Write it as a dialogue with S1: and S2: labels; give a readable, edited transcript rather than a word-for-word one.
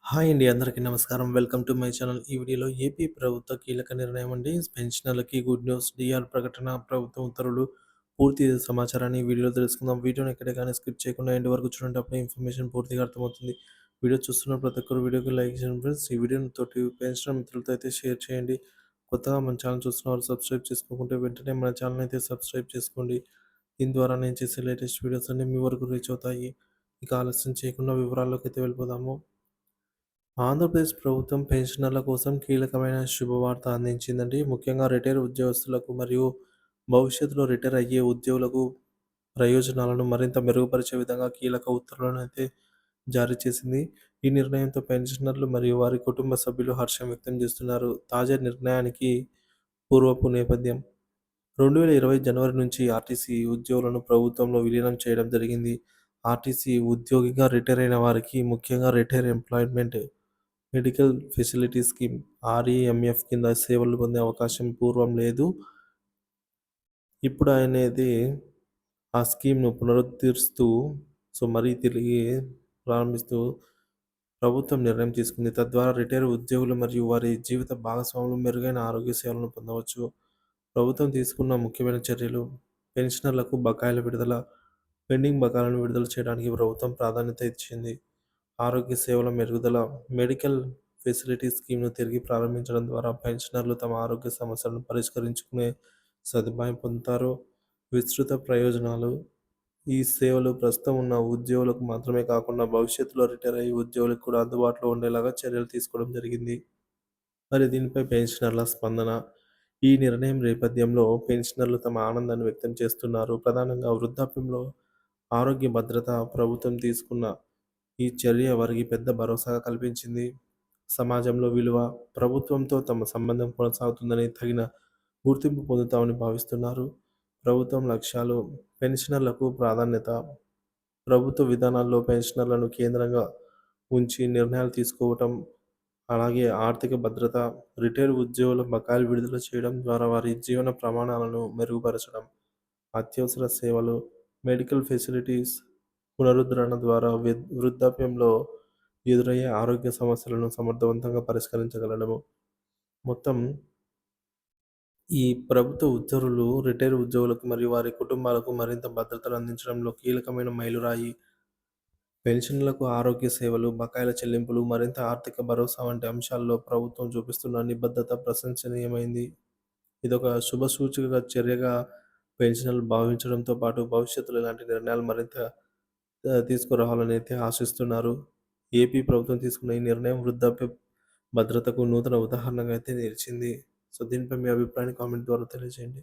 S1: Hi అండి. అందరికీ నమస్కారం. Welcome to my channel. ఈ వీడియోలో ఏపీ ప్రభుత్వ కీలక నిర్ణయం అండి. పెన్షనర్లకి గుడ్ న్యూస్. డీఆర్ ప్రకటన, ప్రభుత్వం ఉత్తర్వులు పూర్తి సమాచారాన్ని ఈ వీడియోలో తెలుసుకుందాం. వీడియోని ఎక్కడ గాని స్కిప్ చేయకుండా ఎండ్ వరకు చూడండి. అప్పుడే ఇన్ఫర్మేషన్ పూర్తిగా అర్థమవుతుంది. వీడియో చూస్తున్న ప్రతి ఒక్కరు వీడియోకి లైక్ చేయండి ఫ్రెండ్స్. ఈ వీడియోని తోటి పెన్షనర్ మిత్రులతో అయితే షేర్ చేయండి. కొత్తగా మన ఛానల్ చూస్తున్న వారు సబ్స్క్రైబ్ చేసుకోకుంటే వెంటనే మన ఛానల్ అయితే సబ్స్క్రైబ్ చేసుకోండి. దీని ద్వారా నేను చేసే లేటెస్ట్ వీడియోస్ అన్నీ మీ వరకు రీచ్ అవుతాయి. ఇక ఆలస్యం చేయకుండా వివరాల్లోకి అయితే వెళ్ళిపోదాము. ఆంధ్రప్రదేశ్ ప్రభుత్వం పెన్షనర్ల కోసం కీలకమైన శుభవార్త అందించిందండి. ముఖ్యంగా రిటైర్ ఉద్యోగస్తులకు మరియు భవిష్యత్తులో రిటైర్ అయ్యే ఉద్యోగులకు ప్రయోజనాలను మరింత మెరుగుపరిచే విధంగా కీలక ఉత్తర్వులను అయితే జారీ చేసింది. ఈ నిర్ణయంతో పెన్షనర్లు మరియు వారి కుటుంబ సభ్యులు హర్షం వ్యక్తం చేస్తున్నారు. తాజా నిర్ణయానికి పూర్వపు నేపథ్యం 2020 జనవరి నుంచి ఆర్టీసీ ఉద్యోగులను ప్రభుత్వంలో విలీనం చేయడం జరిగింది. ఆర్టీసీ ఉద్యోగిగా రిటైర్ అయిన వారికి ముఖ్యంగా retire employment medical facility scheme REMF కింద సేవలు పొందే అవకాశం పూర్వం లేదు. ఇప్పుడు అనేది ఆ స్కీమ్‌ను పునరుద్ధరిస్తూ మరీ తిరిగి ప్రారంభిస్తూ ప్రభుత్వం నిర్ణయం తీసుకుంది. తద్వారా రిటైర్ ఉద్యోగులు మరియు వారి జీవిత భాగస్వాములు మెరుగైన ఆరోగ్య సేవలను పొందవచ్చు. ప్రభుత్వం తీసుకున్న ముఖ్యమైన చర్యలు పెన్షనర్లకు బకాయిల విడుదల. పెండింగ్ బకాయిలను విడుదల చేయడానికి ప్రభుత్వం ప్రాధాన్యత ఇచ్చింది. ఆరోగ్య సేవల మెరుగుదల. మెడికల్ ఫెసిలిటీ స్కీమ్‌ను తిరిగి ప్రారంభించడం ద్వారా పెన్షనర్లు తమ ఆరోగ్య సమస్యలను పరిష్కరించుకునే సదుపాయం పొందుతారు. విస్తృత ప్రయోజనాలు. ఈ సేవలు ప్రస్తుతం ఉన్న ఉద్యోగులకు మాత్రమే కాకుండా భవిష్యత్తులో రిటైర్ అయ్యే ఉద్యోగులకు కూడా అందుబాటులో ఉండేలాగా చర్యలు తీసుకోవడం జరిగింది. మరి దీనిపై పెన్షనర్ల స్పందన. ఈ నిర్ణయం నేపథ్యంలో పెన్షనర్లు తమ ఆనందాన్ని వ్యక్తం చేస్తున్నారు. ప్రధానంగా వృద్ధాప్యంలో ఆరోగ్య భద్రత. ప్రభుత్వం తీసుకున్న ఈ చర్య వారికి పెద్ద భరోసాగా కల్పించింది. సమాజంలో విలువ. ప్రభుత్వంతో తమ సంబంధం కొనసాగుతుందని, తగిన గుర్తింపు పొందుతామని భావిస్తున్నారు. ప్రభుత్వం లక్ష్యాలు. పెన్షనర్లకు ప్రాధాన్యత. ప్రభుత్వ విధానాల్లో పెన్షనర్లను కేంద్రంగా ఉంచి నిర్ణయాలు తీసుకోవటం. అలాగే ఆర్థిక భద్రత. రిటైర్ ఉద్యోగుల బకాయిలు విడుదల చేయడం ద్వారా వారి జీవన ప్రమాణాలను మెరుగుపరచడం. అత్యవసర సేవలు. మెడికల్ ఫెసిలిటీస్ పునరుద్ధరణ ద్వారా వృద్ధాప్యంలో ఎదురయ్యే ఆరోగ్య సమస్యలను సమర్థవంతంగా పరిష్కరించగలము. మొత్తం ఈ ప్రభుత్వ ఉత్తర్వులు రిటైర్ ఉద్యోగులకు మరియు వారి కుటుంబాలకు మరింత భద్రతను అందించడంలో కీలకమైన మైలురాయి. పెన్షన్లకు ఆరోగ్య సేవలు, బకాయిల చెల్లింపులు, మరింత ఆర్థిక భరోసా వంటి అంశాల్లో ప్రభుత్వం చూపిస్తున్న నిబద్ధత ప్రశంసనీయమైంది. ఇదొక శుభసూచక చర్యగా పెన్షనర్లు భావించడంతో పాటు భవిష్యత్తులో ఇలాంటి నిర్ణయాలు మరింత తీసుకురావాలని అయితే ఆశిస్తున్నారు. ఏపీ ప్రభుత్వం తీసుకున్న ఈ నిర్ణయం వృద్ధాప్య భద్రతకు నూతన ఉదాహరణగా అయితే నిలిచింది. దీనిపై మీ అభిప్రాయాన్ని కామెంట్ ద్వారా తెలియజేయండి.